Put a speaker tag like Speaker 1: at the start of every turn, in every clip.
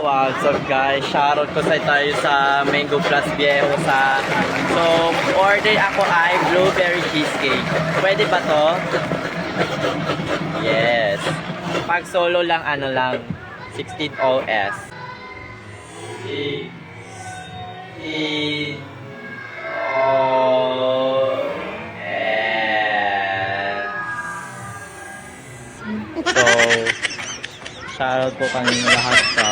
Speaker 1: what's up guys? Shoutout ko sa tayo sa Mango Plus Viejo sa... So, order ako ay blueberry cheesecake. Pwede ba to? Yes. Pag solo lang, ano lang, 16 OS. 16 So, shoutout po kanina lahat sa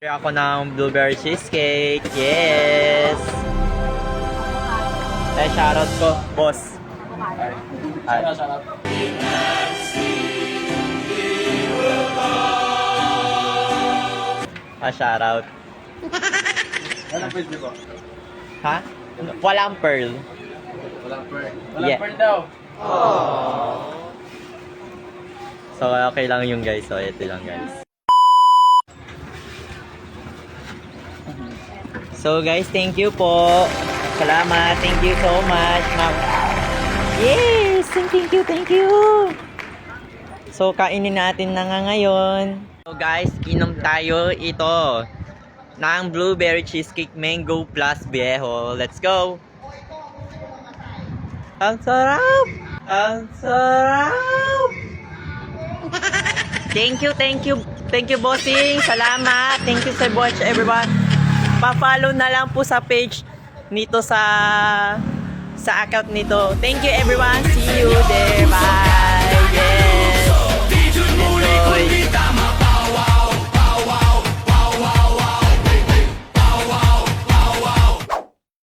Speaker 1: Kaya ako ng blueberry cheesecake. Yes! Eh, shoutout ko, boss. Ay. Shoutout.
Speaker 2: Walang pearl po.
Speaker 1: Ha? Walang pearl.
Speaker 2: Walang pearl.
Speaker 1: Walang Yeah.
Speaker 2: pearl daw.
Speaker 1: So, okay lang yung guys. So, ito lang guys. So, guys, thank you po. Salamat. Thank you so much, ma'am. Yes! Thank you. So, kainin natin na nga ngayon. So, guys, inom tayo ito ng blueberry cheesecake mango plus viejo. Let's go! Ang sarap! Ang sarap! Thank you, bossing. Salamat. Thank you so much, everyone. Pa-follow na lang po sa page nito sa account nito. Thank you, everyone. See you there. Bye.